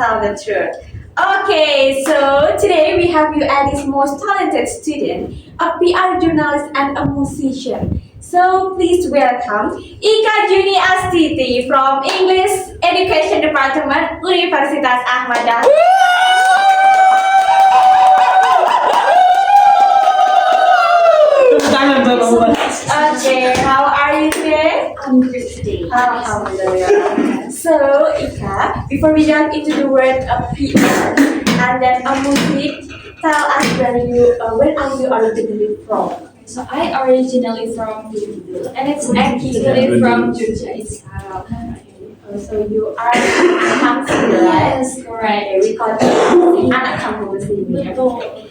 tell the truth. Okay, so today we have you as this most talented student, a PR journalist and a musician. So please welcome Ika Juni Astiti from English Education Department, Universitas Ahmad Dahlan. Okay, how are you today? I'm good today. Alhamdulillah. So, Ika, before we jump into the word of PR and then a music, tell us where are you originally from? So I originally from Belitung, and it's actually from Jogja itself. So you are Hamsi, right? Yes, correct. Okay, we call it anak kampung sini. Betul.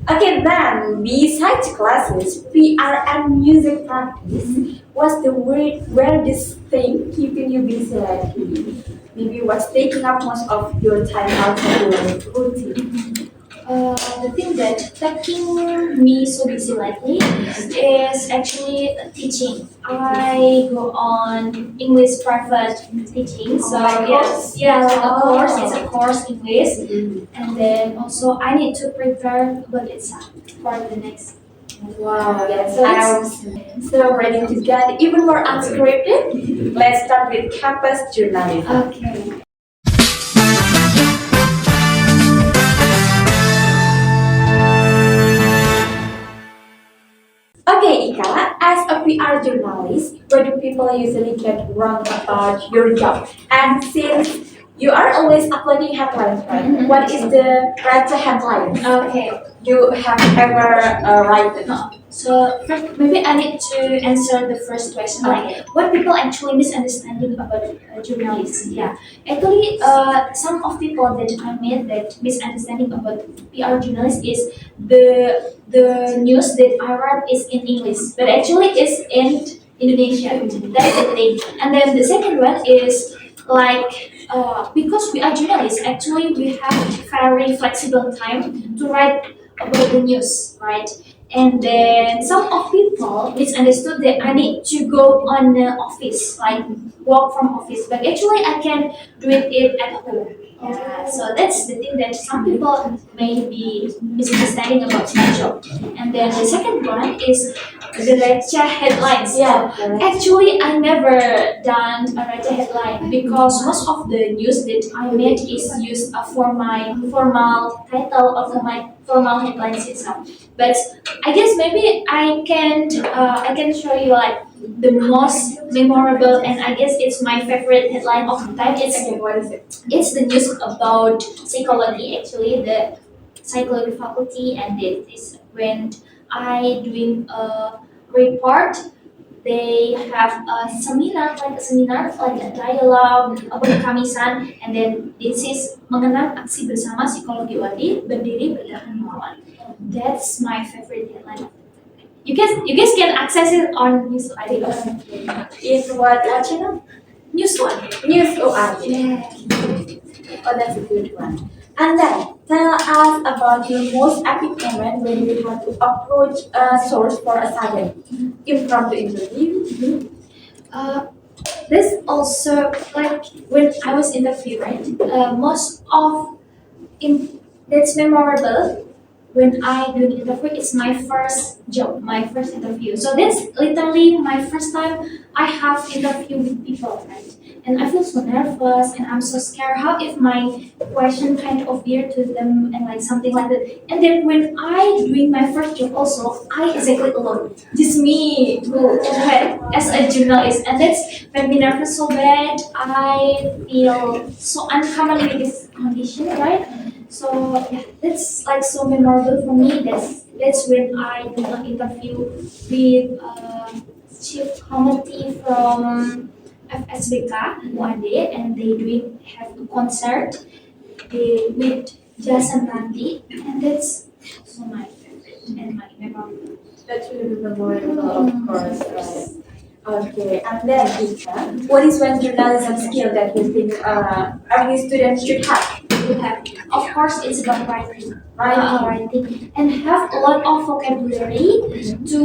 Okay, then besides classes, PR and music practice, what's the word where this thing keeping you busy lately? Maybe what's taking up most of your time outside your routine? The thing that taking me so busy lately is actually teaching. I go on English private teaching, so yes, a course. It's a course English, and then also I need to prepare about exam for the next. Wow, yes, So I'm so ready to get even more unscripted. Let's start with campus journalism. Okay. Okay, Ika, as a PR journalist, what do people usually get wrong about your job? And since you are always uploading headlines, right? Mhm. What is the right headline Okay. you have ever written? So first, maybe I need to answer the first question, like what people actually misunderstanding about journalists. Yeah, actually, some of people that I met that misunderstanding about PR journalists is the news that I write is in English, but actually it's in Indonesia. That's the thing. And then the second one is like because we are journalists, actually we have very flexible time to write about the news, right? And then some of people misunderstood that I need to go on the office, like work from office, but actually I can do it at home. Yeah, so that's the thing that some people may be misunderstanding about my job. And then the second one is the lecture headlines. Yeah, Actually, I never done a writer headline because most of the news that I made is used for my formal title or for my formal headlines itself. But I guess maybe I can show you like the most memorable, and I guess it's my favorite headline of the time. Okay, what is it? It's the news about psychology, actually the psychology faculty, and it is when I doing a report. They have like a dialogue about Kamisan, and then this is mengenang aksi bersama psikologi Wadi berdiri bertahan melawan. That's my favorite headline. You guys can access it on News ID. In what channel? News One. News OR. Yeah. Oh, that's a good one. And then tell us about your most epic moment when you had to approach a source for a sudden impromptu interview. Uh, this also like when I was interviewed, right? Most of that's memorable when I do the interview. It's my first job, my first interview. So that's literally my first time I have interview with people, right? And I feel so nervous and I'm so scared. How if my question kind of weird to them and like something like that. And then when I doing my first job also, I exactly alone. Just me who as a journalist. And that's made me nervous so bad. I feel so uncommon with this condition, right? So yeah, that's like so memorable for me. That's when I do an interview with chief committee from FSBK one day, and they doing have a concert with Jason Ranti, and that's so my favorite and my memorable. That's really memorable, of course, right? Okay, and then Ika, what is one journalism skill that you think every student should have? You have, of course, it's about writing, Writing. writing, and have a lot of vocabulary to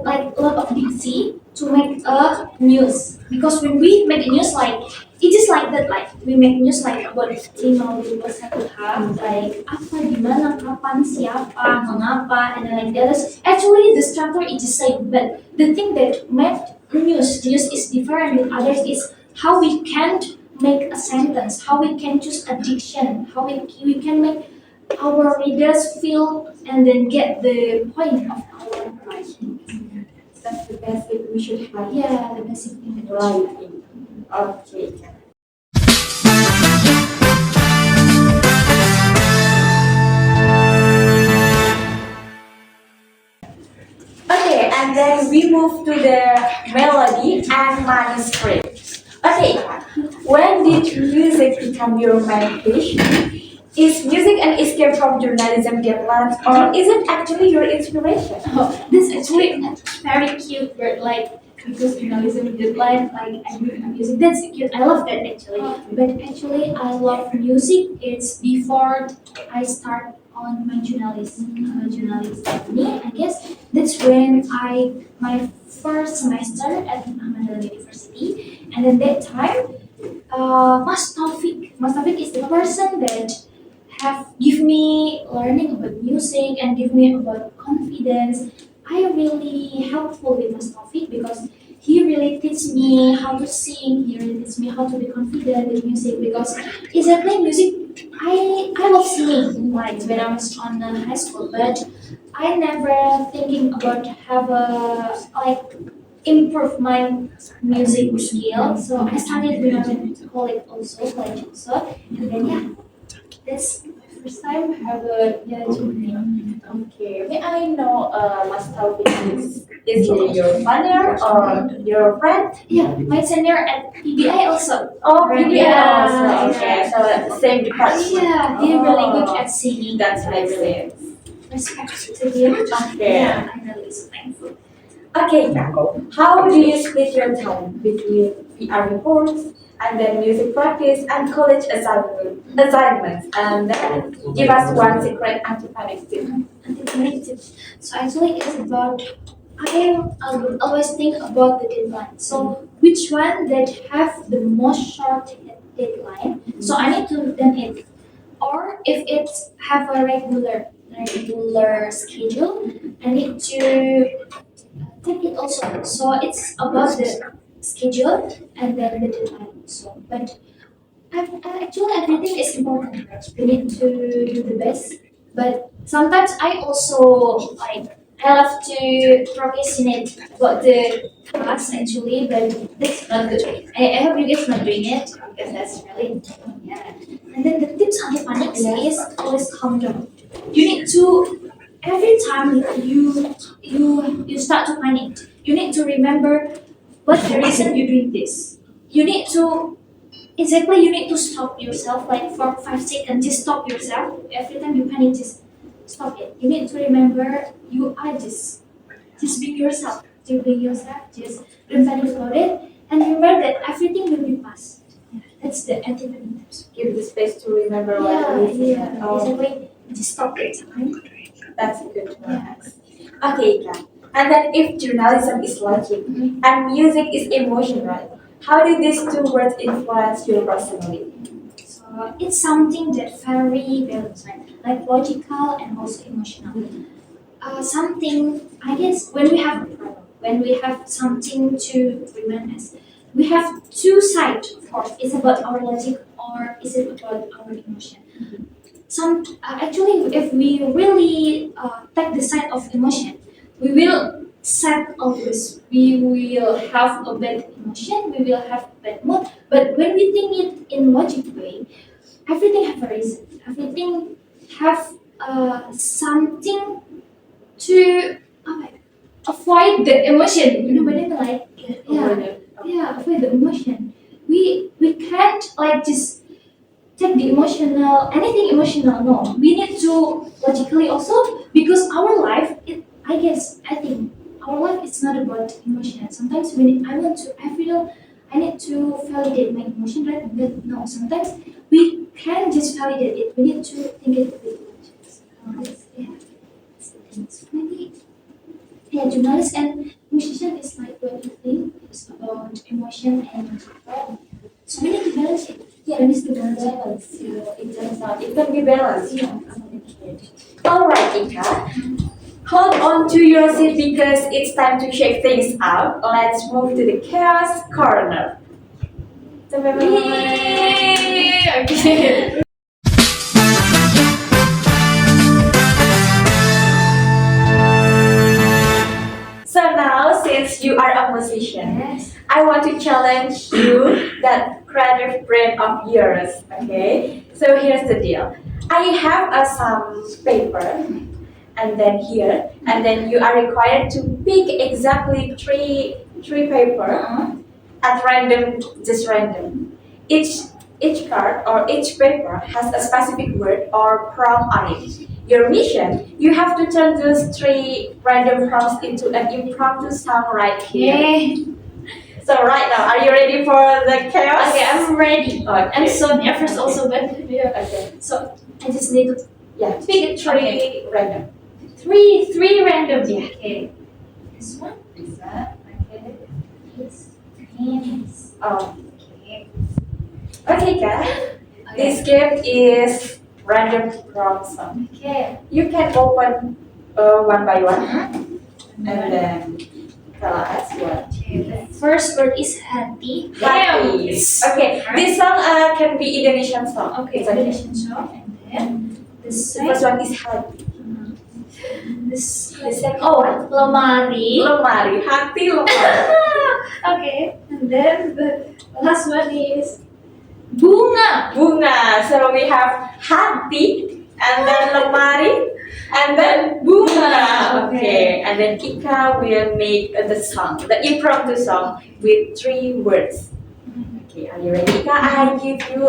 like a lot of dictionary to make a news. Because when we make a news, like it is like that, like we make news like about 51 like apa di mana kapan siapa mengapa and then like that is actually the structure is the same, but the thing that made news is different with others is how we can make a sentence, how we can choose a diction, how we can make our readers feel and then get the point of our writing. That's the basic we should have. Yeah, the basic thing that we Right. should have. Okay. Okay, and then we move to the melody and manuscript. Okay, when did music become your main passion? Is music an escape from journalism deadlines, or is it actually your inspiration? Oh, this actually a very cute word, like because journalism did like I do music. That's cute. I love that actually. But actually, I love music. It's before I start on my journalism journey. I guess that's when I my first semester at Ahmad University, and at that time, Mas Taufik is the person that have give me learning about music and give me about confidence. I really helpful with Mustafi because he really teach me how to sing. He really teach me how to be confident with music because exactly music. I love singing like when I was on high school, but I never thinking about have a like improve my music skill. So I started when I went to college also, and then yeah, this first time have a yeah journey. Okay, may I know, Mas Taufik is he your partner or your friend? Yeah, my senior at PBI also. Oh, PBL Yeah, also. Okay, so same department. yeah, they're really good at singing. That's I really. respect to them. Okay. Yeah, I'm really so thankful. Okay, how do you split your time between PR reports and then music practice and college assignments? And then give us one secret anti-panic tip. Anti-connected. So actually, it's about I would always think about the deadline. So which one that have the most short deadline? So I need to done it. Or if it's have a regular schedule, I need to take it also. So it's about the schedule and then the deadline. So, but actually everything is important. Right? We need to do the best, but sometimes I also like I love to procrastinate about the task actually, but that's not good. I hope you guys not doing it because that's really yeah. And then the tips on the panic is always calm down. You need to every time you start to panic, you need to remember what's the reason you're doing this. You need to exactly, you need to stop yourself like for 5 seconds. Just stop yourself. Every time you panic, just stop it. You need to remember you are just be yourself. Just be yourself. Just don't panic about it. And remember that everything will be past. Yeah, that's the antidote. Give the space to remember what Yeah, it is. yeah. Oh, Exactly. Just stop it. that's good to know. Okay, Ika. And then if journalism is logic Mhm. and music is emotion, right? How did these two words influence your personality? So it's something that very balanced, right? Like logical and also emotional. Something I guess when we have a problem, when we have something to remind us, we have two sides. Of course, it's about our logic or is it about our emotion. Some actually, if we really take the side of emotion, we will sad always. We will have a bad emotion. We will have bad mood. But when we think it in logic way, everything have a reason. Everything have something to apa ya, avoid the emotion. You know, when like yeah, avoid the emotion. We can't like just take the emotional anything emotional. No, we need to logically also because our life. I guess I think our life is not about emotion. Sometimes when I want to, I feel I need to validate my emotion, right? But no, sometimes we can't just validate it. We need to think it with emotions. Yeah. It's maybe yeah, journalist and musician is like what you think it's about emotion and so we need to balance. It turns out it can be balanced. Yeah. All right, Ika. Hold on to your seat because it's time to shake things up. Let's move to the chaos corner. Yay! Okay. So now, since you are a musician, Yes. I want to challenge you that creative brain of yours. Okay. So here's the deal. I have some paper, and then here, and then you are required to pick exactly three paper at random, just random. Each card or each paper has a specific word or prompt on it. Your mission, you have to turn those three random prompts into an impromptu song right here. Okay. So right now, are you ready for the chaos? Okay, I'm ready. Okay. I'm so nervous also, but yeah. Okay. So I just need to Yeah. pick Three okay. random. Three random. Yeah. Okay. This one. Is that okay? This. And this. Oh. Okay. Okay, guys. Okay. This game is random prompt song. Okay. You can open one by one, Mm-hmm. and then tell us what. Okay. The first word is hati. Happy. Okay, this song can be Indonesian song. Okay. It's okay. Indonesian song, and then the The first second. one is happy. This. The second Oh, one, lemari. lemari. Hati lemari. Okay. And then the last one is bunga. Bunga. So we have hati, and then lemari, and then bunga. Okay, and then Ika will make the song, the impromptu song with three words. Okay, are you ready, Ika? I give you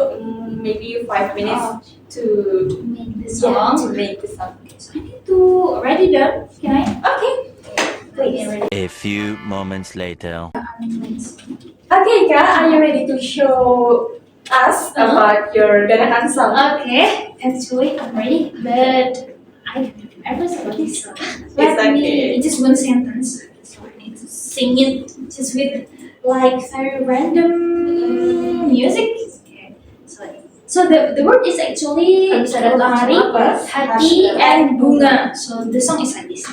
maybe 5 minutes to Make the yeah, song. to make the song. So I need to already done. Can I? Okay, please. ready. A few moments later. Okay, Ika, are you ready to show us about your dadakan song? Okay. Actually, I'm ready, but I don't remember about this song. It's okay. It's just one sentence. So I need to sing it just with like very random music. Okay. So the word is actually lemari, hati, and bunga. So the song is like this.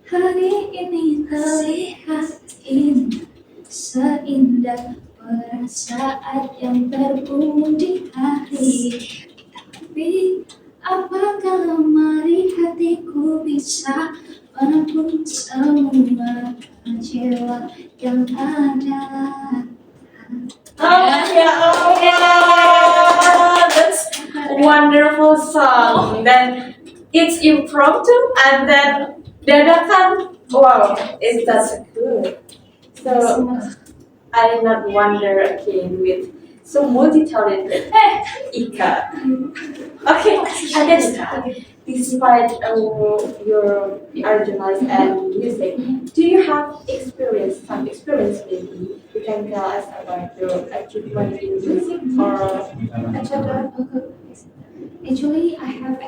Hari ini terlihat indah, seindah perasaan yang berbunyi di hati. Tapi apakah lemari hatiku bisa menampung semua kecewa yang ada? Oh ya Allah, that's wonderful song. Then it's impromptu and then dadakan. Wow, it's that's good. So I did not wonder again with so multi-talented Ika. Okay, and then despite your art journalism and music, do you have some experience maybe? You can tell us about your achievement in music or etc. Actually, I have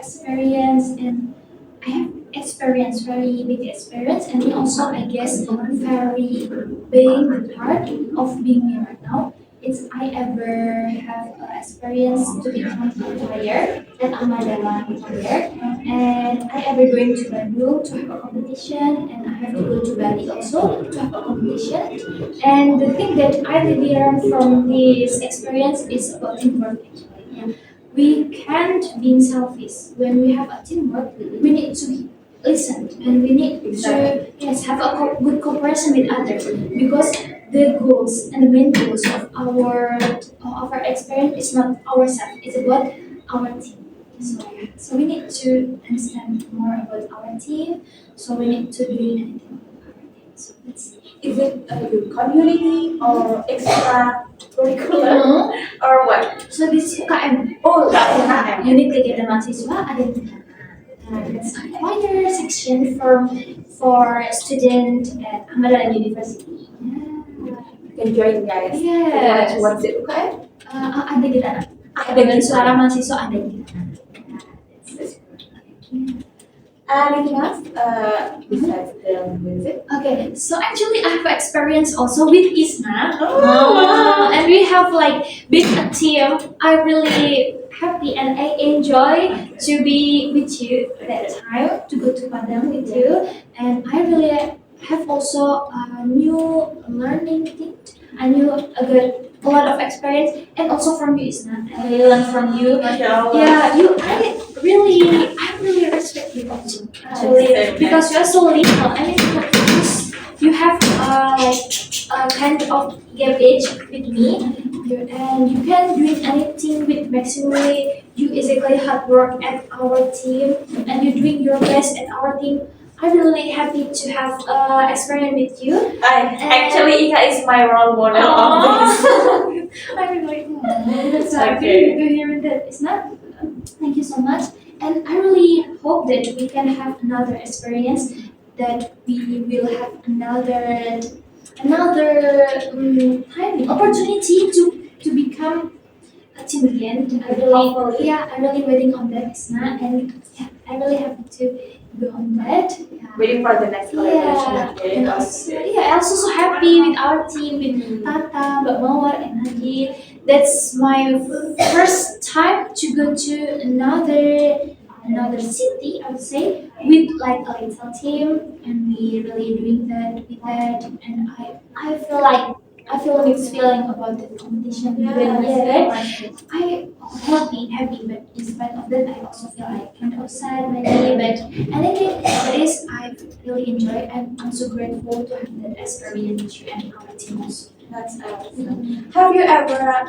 very big experience, and also I guess very big part of being me right now. It's I ever have experience to become a player at Amadala player, and I ever going to Bandung to have a competition, and I have to go to Bali also to have a competition. And the thing that I really learned from this experience is about teamwork. Actually, yeah. We can't be selfish. When we have a teamwork, we need to listen and we need to yes have a good cooperation with others because the goals and the main goals of our experience is not ourselves. It's about our team. So yeah. So we need to understand more about our team. So we need to do anything about our team. So that's Is it your community or extracurricular or what? so this is UKM. Oh, UKM. Unit kegiatan mahasiswa ada di sana. It's a choir section for student at Ahmad University. You can join guys. Yes. What's it UKM? Ada di sana. Ada Dengan di suara mahasiswa ada di sana. That's good. Anything else besides the music? Okay, so actually I have experience also with Isna. Oh. And we have like big a team. I'm really happy and I enjoy to be with you that time to go to Padang with you. And I really have also a new learning thing. I knew a lot of experience and also from you Isna. I really learn from you. MashaAllah. Yeah, I really respect you also. Actually, because you're so little. I mean, because you have like a kind of gap age with me, and you can do anything with maximally. You exactly hard work at our team, and you're doing your best at our team. I'm really happy to have experience with you. Actually, Ika is my role model of this. I'm really that's Okay. good to hear that. It's not. Thank you so much, and I really hope that we can have another experience. That we will have another timing opportunity to become a team again. Hopefully. Yeah, I'm really waiting on that, Isna, and yeah, I'm really happy to go on that. Yeah. Waiting for the next collaboration. Yeah, Okay. and also, yeah, I'm also so happy with our team, with Tata, Mbak Mawar, and Nadi. That's my first time to go to another city, I would say, with like a little team, and we really doing that with that, and I feel like I feel a mixed feeling about the competition. Even yet, I happy, but in spite of that, I also feel like kind of sad maybe. But anything it is, I really enjoy, and I'm so grateful to have that experience with you and our team also. That's awesome. Have you ever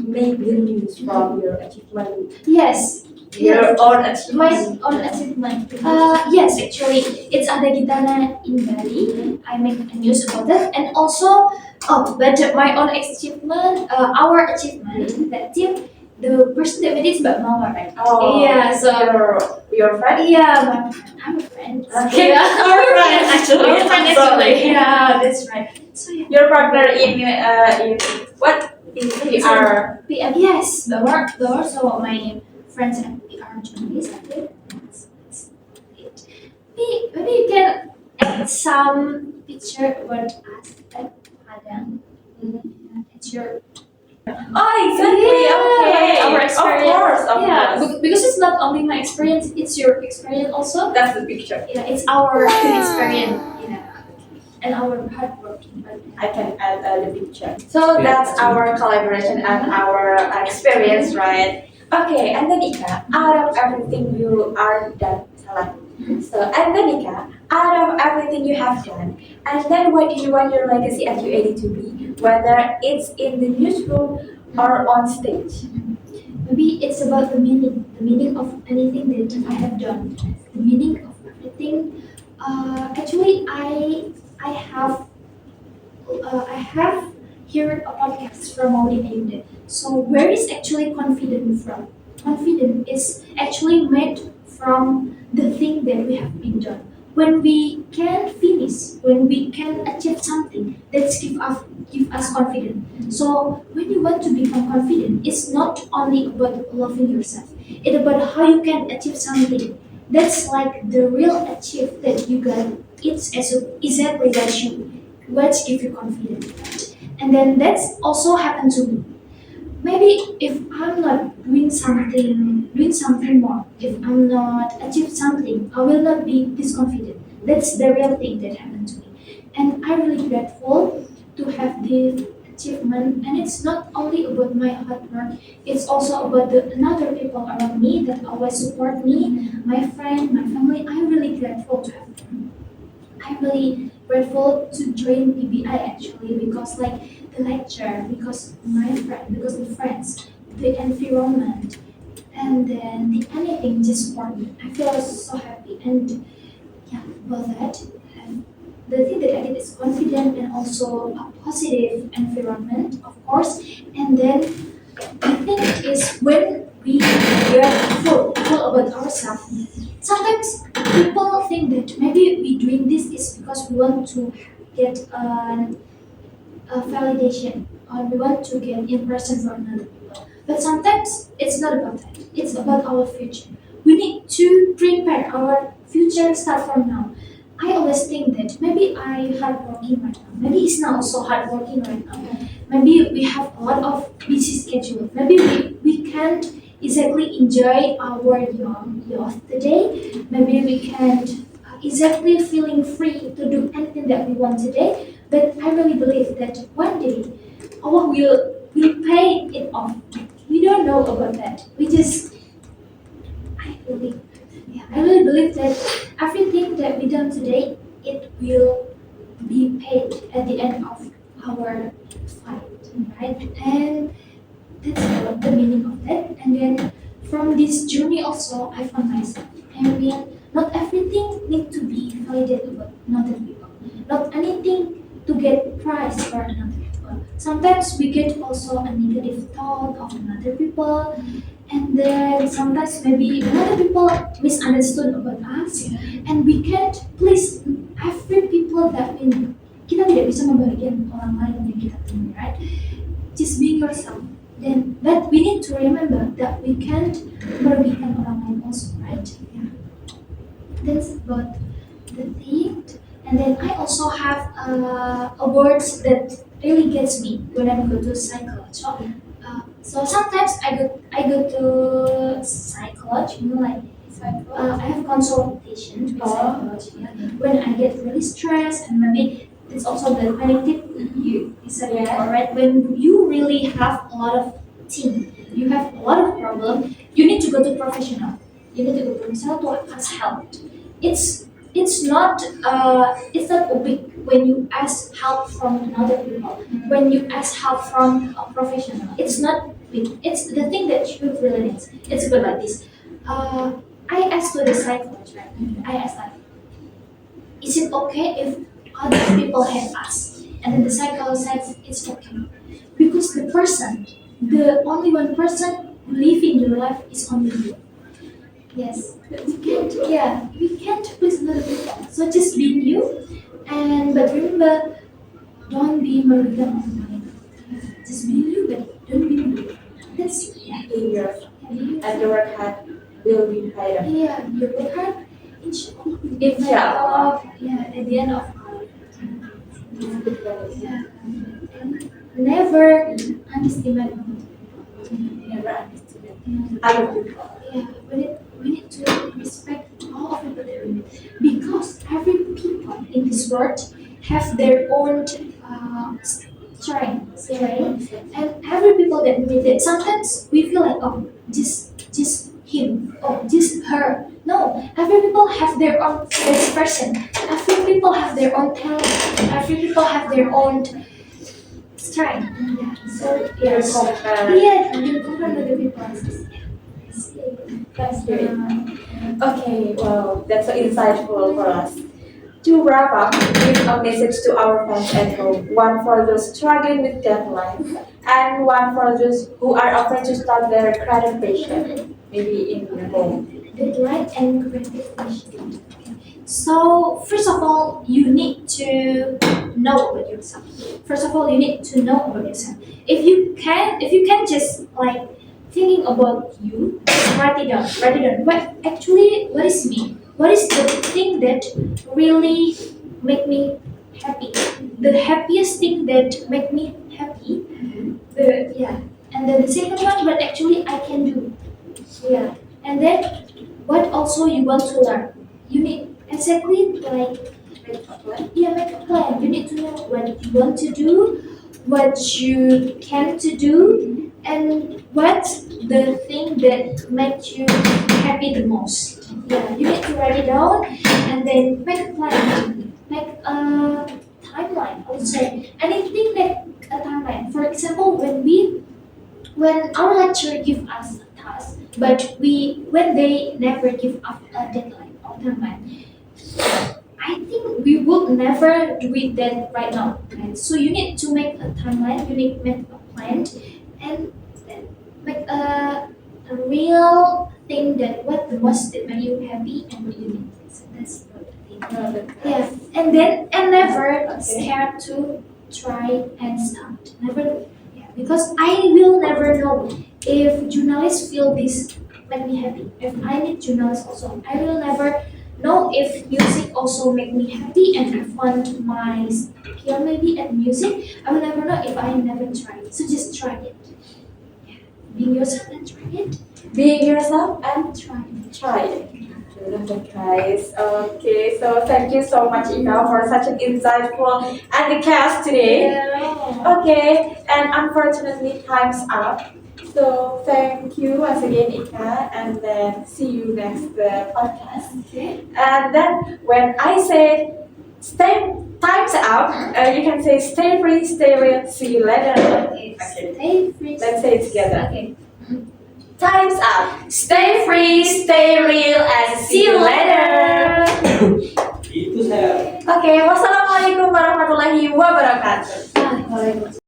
made the news from your achievement? Yes. Your own My achievement? own achievement. Yes, actually, it's Ada Gitana in Bali. I make a news about that, and also, but my own achievement, our achievement, that team, the person that made it is Mbak Mawar, right? Oh, Yeah, so your friend? yeah, my friend. I'm a friend. Okay, Yeah, our friend actually. our friend I'm sorry. actually. Yeah, that's right. So yeah. Your partner in what? In PR. PM, yes, but also my friends and PR journalists. I think that's it. Maybe you can add some picture about us at Padang. It's your Oh, exactly. Okay. our experience. Of Yeah, course. because it's not only my experience; it's your experience also. That's the picture. Yeah, it's our experience. And our hard work. I can add the picture. So that's our collaboration and our experience, right? Okay, and then Ika, out of everything you are done, salah. So, and then Ika, out of everything you have done, and then what do you want your legacy at UAD to be? Whether it's in the newsroom or on stage. Maybe it's about the meaning of anything that I have done, the meaning of everything. Actually, I have heard a podcast from Maudie Ayuda. So where is actually confident from? Confident is actually made from the thing that we have been done. When we can finish, when we can achieve something, that's give us confidence. So when you want to become confident, it's not only about loving yourself. It's about how you can achieve something. That's like the real achieve that you got. It's exactly what give you confidence. And then that's also happened to me. Maybe if I'm not doing something more, if I'm not achieve something, I will not be this confident. That's the real thing that happened to me. And I'm really grateful to have this achievement. And it's not only about my hard work, it's also about the another people around me that always support me, my friend, my family. I'm really grateful to have them. I'm really grateful to join PBI actually because like the lecture, because my friend, because the friends, the environment, and then the anything just for me. I feel so happy and yeah about that. And the thing that I did is confident and also a positive environment, of course. And then the thing is when we get full about ourselves, sometimes people think that maybe we doing this is because we want to get a validation or we want to get impression from other people. But sometimes it's not about that. It's about our future. We need to prepare our future start from now. I always think that maybe I hardworking right now. Maybe it's not also hardworking right now. Maybe we have a lot of busy schedule. Maybe we can't exactly enjoy our young youth today. Maybe we can't exactly feeling free to do anything that we want today. But I really believe that one day Allah will pay it off. We don't know about that. We just I believe yeah, I really believe that everything that we done today it will be paid at the end of our fight, right? And that's what the meaning of that. And then from this journey also I found myself. I mean not everything need to be validated about another people. Not anything to get prize for another people. Sometimes we get also a negative thought of another people and then sometimes maybe other people misunderstood about us and we can't please every people that we know. Kita tidak bisa membahagiakan orang lain yang kita temui, right? Just being yourself. Then but we need to remember that we can't merugikan orang lain also, right? Yeah. That's about the thing. And then I also have awards that really gets me when I go to psychology. So sometimes I go to psychology, like I have consultation with psychology. Yeah. When I get really stressed and maybe it's also the panic tip you said before, right? When you really have a lot of thing, you have a lot of problem, you need to go to professional. You need to go to professional to ask help. It's it's not a big when you ask help from another people. When you ask help from a professional, it's not big. It's the thing that you really need. It's good like this. I asked to the psychologist, right? I asked like, is it okay if other people have us? And then the psychologist says it's okay because the only one person living your life is only you. Yes, we can't. Yeah, we can't please other people. So just being you, and but remember, don't be Maria online. Just be you, but don't be Maria. That's yeah. Behavior and your work hard will be higher. Yeah, you work hard. Inshallah. Inshallah. Yeah, at the end of our yeah, and never underestimate. Never underestimate other people. Yeah, we need to respect all of people that we meet because every people in this world have their own strengths, right? And every people that we meet, that sometimes we feel like oh, just him, oh, just her. No, every people have their own best person. Every people have their own talent. Every people have their own strength. Yeah. So yes, yeah, and you compare with the people. That's great. Okay, well, that's so insightful for us. To wrap up, give a message to our fans at home. One for those struggling with deadlines, and one for those who are afraid to start their creative passion, maybe in home. Deadline and gratification. So first of all, you need to know about yourself. First of all, you need to know about yourself. If you can just like thinking about you, just write it down. Write it down. What is me? What is the thing that really make me happy? The happiest thing that make me happy. The yeah. And then the second one, what actually I can do. Yeah. And then what also you want to learn. You need exactly like yeah, make a plan. You need to know what you want to do, what you can to do, and what's the thing that makes you happy the most. Yeah, you need to write it down and then make a plan. Make a timeline. I would say anything like a timeline. For example, when our lecturer give us a task, but when they never give us a deadline or timeline, I think we would never do it that right now. Right? So you need to make a timeline, you need to make a plan, and then make a real thing that what the most that make you happy and what you need. So that's what I think. Yeah, and never scared to try and start. Never, yeah, because I will never know if journalists feel this make me happy. If I need journals also, I will never know if music also make me happy and I found my skill maybe at music. I will never know if I never try it. So just try it. Yeah. Being yourself and try it. Being yourself and Try it. try it. Guys, okay, so thank you so much, Ika, for such an insightful and the cast today. Yeah. Okay, and unfortunately, time's up. So thank you once again, Ika, and then see you next podcast. Okay. And then when I say stay, time's up, you can say stay free, stay real. See you later. Okay. Stay free. Let's say it together. Okay. Time's up. Stay free, stay real, and see you later. Itu saya. Oke, wassalamualaikum warahmatullahi wabarakatuh. Ah,